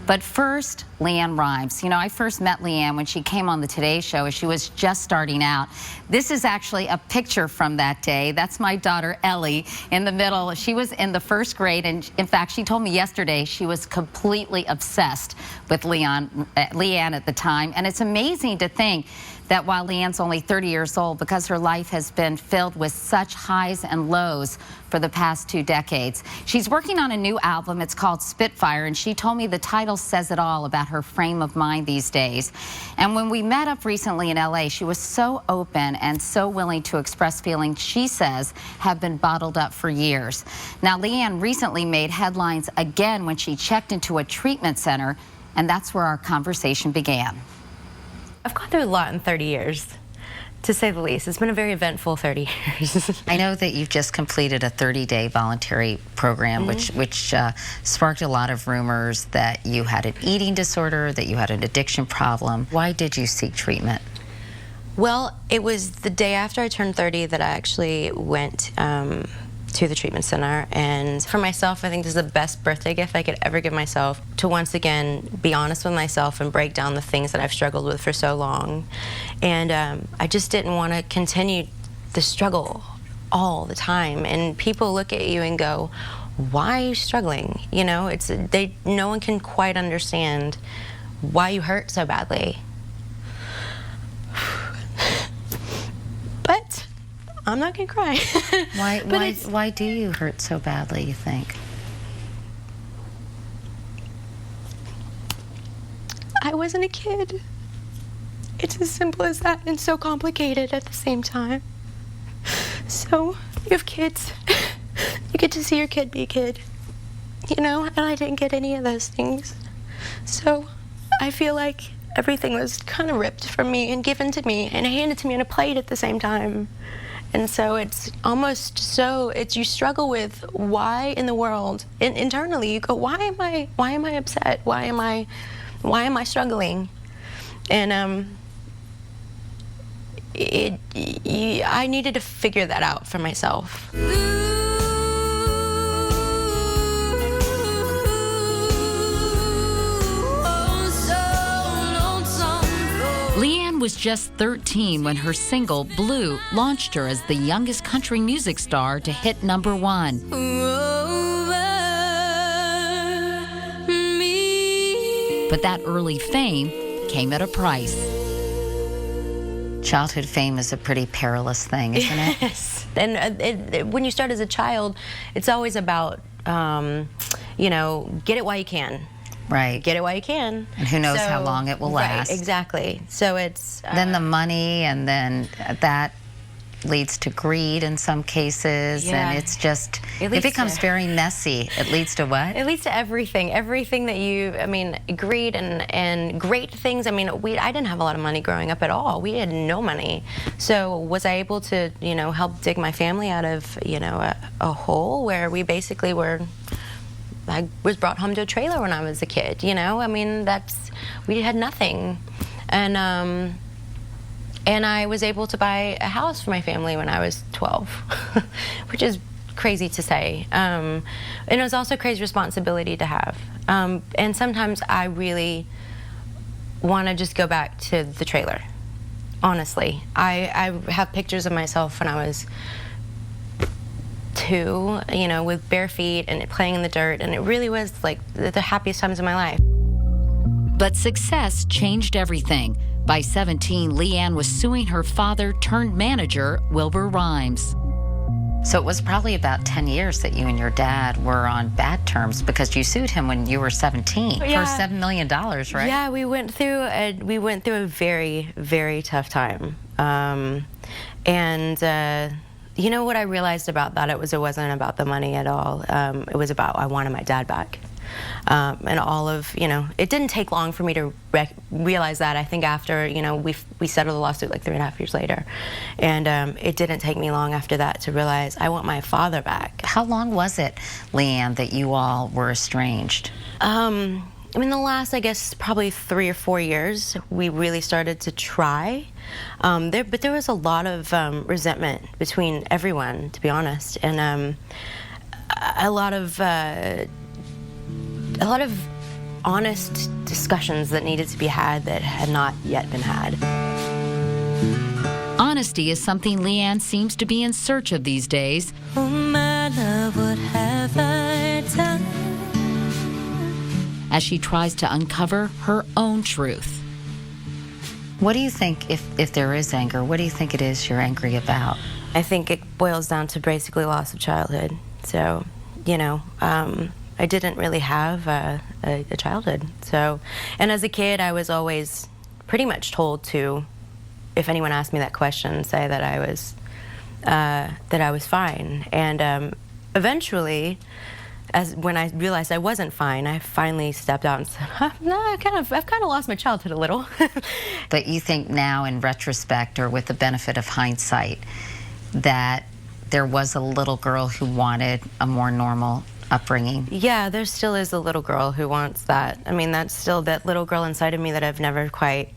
But first, LeAnn Rimes. You know, I first met LeAnn when she came on the Today Show as she was just starting out. This is actually a picture from that day. That's my daughter, Ellie, in the middle. She was in the first grade, and in fact, she told me yesterday she was completely obsessed with LeAnn at the time. And it's amazing to think that while LeAnn's only 30 years old, because her life has been filled with such highs and lows for the past 2 decades. She's working on a new album. It's called Spitfire, and she told me the title says it all about her frame of mind these days. And when we met up recently in LA, she was so open and so willing to express feelings she says have been bottled up for years. Now, LeAnn recently made headlines again when she checked into a treatment center, and that's where our conversation began. I've gone through a lot in 30 years, to say the least. It's been a very eventful 30 years. I know that you've just completed a 30-day voluntary program, which sparked a lot of rumors that you had an eating disorder, that you had an addiction problem. Why did you seek treatment? Well, it was the day after I turned 30 that I actually went to the treatment center, and for myself, I think this is the best birthday gift I could ever give myself, to once again be honest with myself and break down the things that I've struggled with for so long. And I just didn't want to continue the struggle all the time, and people look at you and go, why are you struggling? You know, no one can quite understand why you hurt so badly. But I'm not gonna cry. Why do you hurt so badly, you think? I wasn't a kid. It's as simple as that, and so complicated at the same time. So, you have kids. You get to see your kid be a kid. You know, and I didn't get any of those things. So, I feel like everything was kind of ripped from me and given to me and handed to me on a plate at the same time. And so it's almost so, you struggle with why in the world, internally you go, why am I upset? Why am I struggling? And I needed to figure that out for myself. LeAnn was just 13 when her single, Blue, launched her as the youngest country music star to hit #1. But that early fame came at a price. Childhood fame is a pretty perilous thing, isn't it? Yes. And when you start as a child, it's always about, you know, get it while you can. Right. Get it while you can. And who knows how long it will last. Right, exactly. So it's... then the money, and then that leads to greed in some cases. Yeah. And it's just, it becomes very messy. It leads to what? It leads to everything. Everything that I mean, greed and great things. I mean, I didn't have a lot of money growing up at all. We had no money. So was I able to, you know, help dig my family out of, you know, a hole where we basically were... I was brought home to a trailer when I was a kid, you know? I mean, we had nothing. And I was able to buy a house for my family when I was 12, which is crazy to say. And it was also a crazy responsibility to have. And sometimes I really want to just go back to the trailer, honestly. I have pictures of myself when I was 2, you know, with bare feet and playing in the dirt, and it really was like the happiest times of my life. But success changed everything. By 17, LeAnn was suing her father-turned-manager, Wilbur Rimes. So it was probably about 10 years that you and your dad were on bad terms, because you sued him when you were 17 for $7 million, right? Yeah, we went through a very, very tough time. You know what I realized about that? It wasn't about the money at all. It was about, I wanted my dad back. And all of, you know, it didn't take long for me to realize that. I think after, you know, we settled the lawsuit like 3.5 years later. And it didn't take me long after that to realize I want my father back. How long was it, LeAnn, that you all were estranged? I mean, the last, I guess, probably 3 or 4 years, we really started to try. But there was a lot of resentment between everyone, to be honest, and a lot of honest discussions that needed to be had that had not yet been had. Honesty is something LeAnn seems to be in search of these days. Oh, my love, what have I done? As she tries to uncover her own truth. What do you think, if there is anger, what do you think it is you're angry about? I think it boils down to basically loss of childhood. So, you know, I didn't really have a childhood. So, and as a kid, I was always pretty much told to, if anyone asked me that question, say that I was fine. And eventually, when I realized I wasn't fine, I finally stepped out and said, "No, I've kind of lost my childhood a little." But you think now, in retrospect, or with the benefit of hindsight, that there was a little girl who wanted a more normal upbringing? Yeah, there still is a little girl who wants that. I mean, that's still that little girl inside of me that I've never quite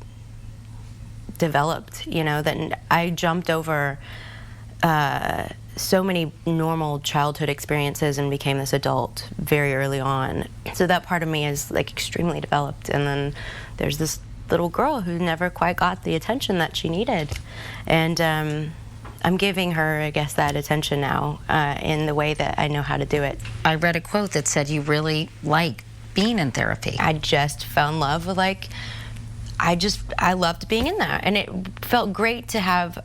developed, you know, that I jumped over so many normal childhood experiences and became this adult very early on. So that part of me is like extremely developed, and then there's this little girl who never quite got the attention that she needed. And I'm giving her, I guess, that attention now in the way that I know how to do it. I read a quote that said you really like being in therapy. I just fell in love with, like, I loved being in that, and it felt great to have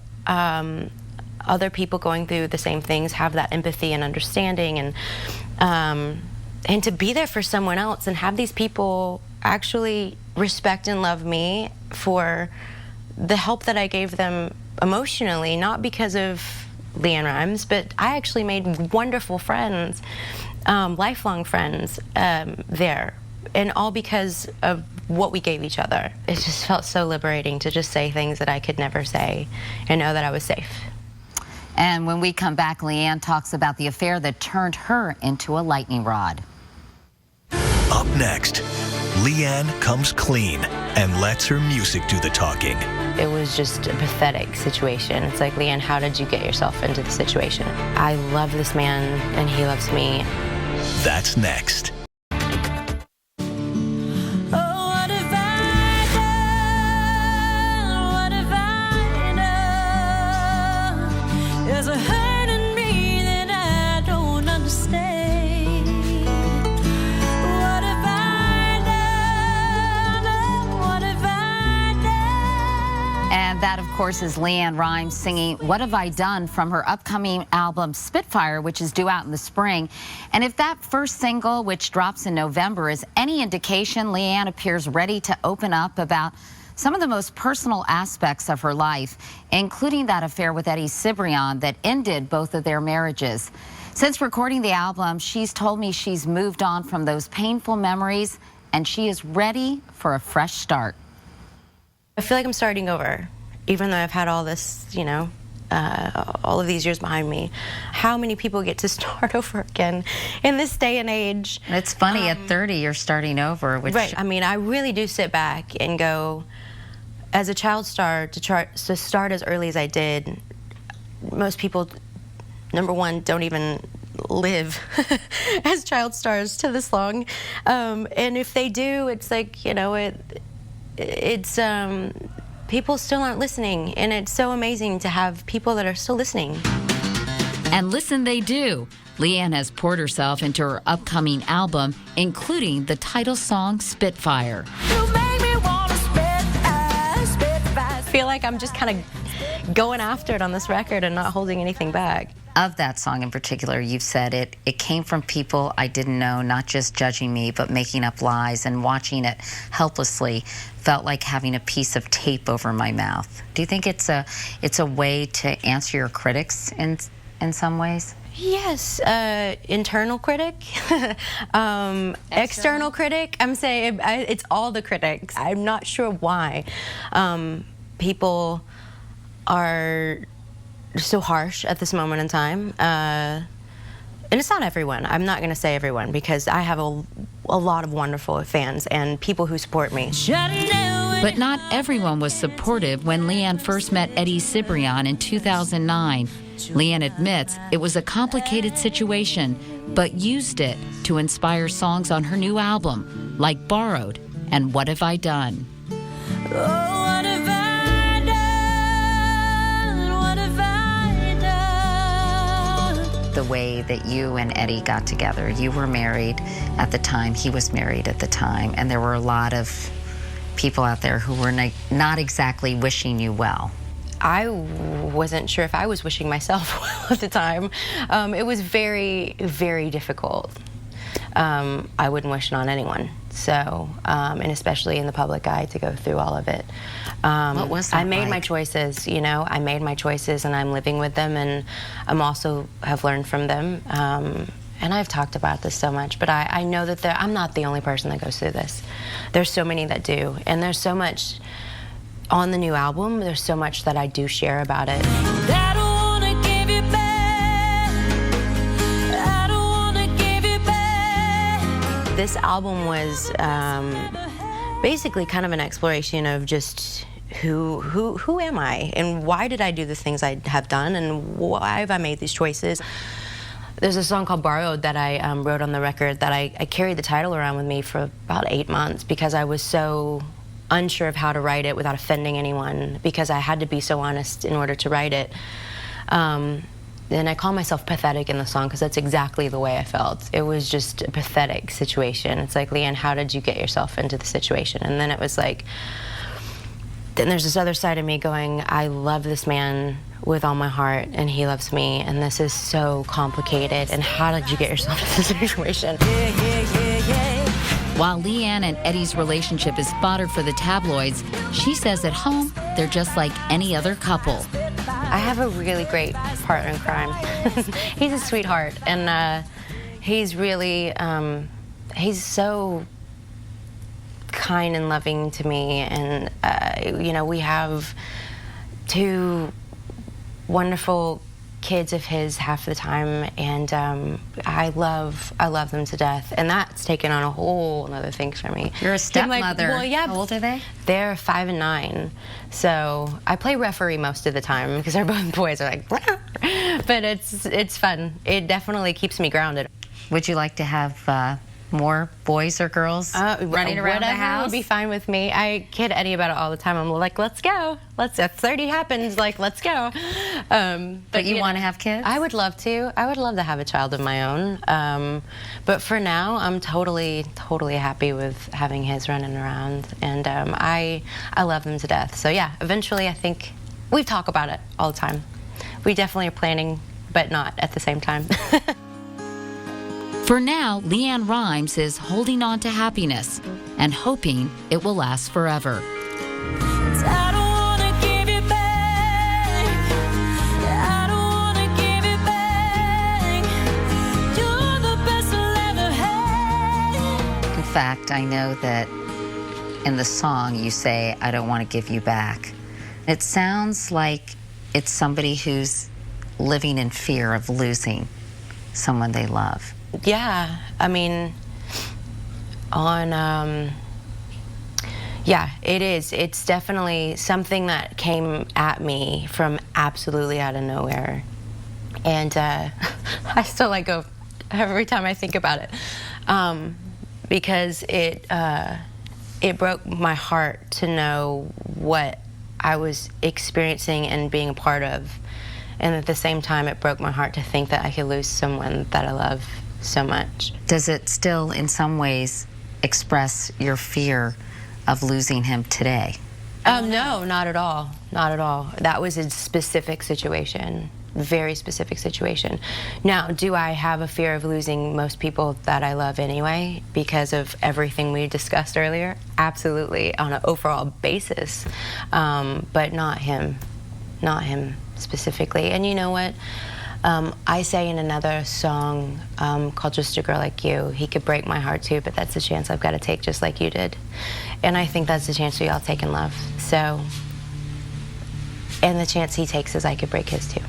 other people going through the same things, have that empathy and understanding, and to be there for someone else and have these people actually respect and love me for the help that I gave them emotionally, not because of LeAnn Rimes, but I actually made wonderful friends, lifelong friends there, and all because of what we gave each other. It just felt so liberating to just say things that I could never say and know that I was safe. And when we come back, LeAnn talks about the affair that turned her into a lightning rod. Up next, LeAnn comes clean and lets her music do the talking. It was just a pathetic situation. It's like, LeAnn, how did you get yourself into the situation? I love this man, and he loves me. That's next. There's a hurt in me that I don't understand. What have I done? What have I done? And that, of course, is LeAnn Rimes singing What Have I Done from her upcoming album Spitfire, which is due out in the spring. And if that first single, which drops in November, is any indication, LeAnn appears ready to open up about some of the most personal aspects of her life, including that affair with Eddie Cibrian that ended both of their marriages. Since recording the album, she's told me she's moved on from those painful memories, and she is ready for a fresh start. I feel like I'm starting over, even though I've had all this, you know, all of these years behind me. How many people get to start over again in this day and age? And it's funny, at 30, you're starting over. Which Right. I mean, I really do sit back and go, as a child star, to start as early as I did, most people, number one, don't even live as child stars to this long. And if they do, it's like, you know, it's people still aren't listening, and it's so amazing to have people that are still listening. And listen they do. LeAnn has poured herself into her upcoming album, including the title song Spitfire. You make me wanna I feel like I'm just kind of going after it on this record and not holding anything back. Of that song in particular, you've said it came from people I didn't know, not just judging me, but making up lies, and watching it helplessly felt like having a piece of tape over my mouth. Do you think it's a way to answer your critics in some ways? Yes, internal critic, external critic. I'm saying it's all the critics. I'm not sure why people are so harsh at this moment in time. And it's not everyone. I'm not going to say everyone, because I have a lot of wonderful fans and people who support me. But not everyone was supportive when LeAnn first met Eddie Cibrian in 2009. LeAnn admits it was a complicated situation, but used it to inspire songs on her new album. like Borrowed and What Have I Done. Oh, what have I done? What have I done? The way that you and Eddie got together, you were married at the time, he was married at the time, and there were a lot of people out there who were not exactly wishing you well. I wasn't sure if I was wishing myself well at the time. It was very, very difficult. I wouldn't wish it on anyone. So, and especially in the public eye to go through all of it. What was that I made like? my choices, you know, I made my choices and I'm living with them and I'm also have learned from them. And I've talked about this so much, but I know that I'm not the only person that goes through this. There's so many that do, and there's so much on the new album, there's so much that I do share about it. I don't wanna give you back. I don't wanna give you back. This album was basically kind of an exploration of just who am I, and why did I do the things I have done, and why have I made these choices. There's a song called Borrowed that I wrote on the record that I carried the title around with me for about 8 months because I was so unsure of how to write it without offending anyone, because I had to be so honest in order to write it. And I call myself pathetic in the song because that's exactly the way I felt. It was just a pathetic situation. It's like, LeAnn, how did you get yourself into the situation? And then it was like, then there's this other side of me going, I love this man with all my heart and he loves me and this is so complicated, and how did you get yourself into this situation? While LeAnn and Eddie's relationship is fodder for the tabloids, she says at home they're just like any other couple. I have a really great partner in crime. He's a sweetheart, and he's really, he's so kind and loving to me, and you know, we have 2 wonderful kids of his half the time, and I love them to death, and that's taken on a whole another thing for me. You're a stepmother. Well, yeah. How old are they? They're 5 and 9, so I play referee most of the time because they're both boys. Are like, but it's fun. It definitely keeps me grounded. Would you like to have more boys or girls running around the house? Whatever would be fine with me. I kid Eddie about it all the time. I'm like, let's go. If 30 happens, like, let's go. But you want to have kids? I would love to. I would love to have a child of my own. But for now, I'm totally happy with having his running around. And I love them to death. So yeah, eventually I think we talk about it all the time. We definitely are planning, but not at the same time. For now, LeAnn Rimes is holding on to happiness and hoping it will last forever. I don't wanna give you back. I don't wanna give you back. You're the best I'll ever have. In fact, I know that in the song you say, I don't want to give you back. It sounds like it's somebody who's living in fear of losing someone they love. Yeah, I mean, yeah, it is. It's definitely something that came at me from absolutely out of nowhere. And I still like go every time I think about it, because it broke my heart to know what I was experiencing and being a part of. And at the same time, it broke my heart to think that I could lose someone that I love so much. Does it still, in some ways, express your fear of losing him today? No, not at all. Not at all. That was a specific situation, very specific situation. Now, do I have a fear of losing most people that I love anyway because of everything we discussed earlier? Absolutely, on an overall basis, but not him. Not him specifically. And you know what? I say in another song called Just a Girl Like You, he could break my heart too, but that's a chance I've got to take just like you did. And I think that's the chance we all take in love. So, and the chance he takes is I could break his too.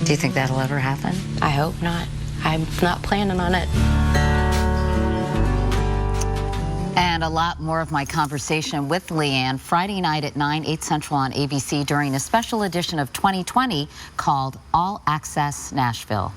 Do you think that'll ever happen? I hope not. I'm not planning on it. And a lot more of my conversation with LeAnn Friday night at 9, 8 Central on ABC during a special edition of 2020 called All Access Nashville.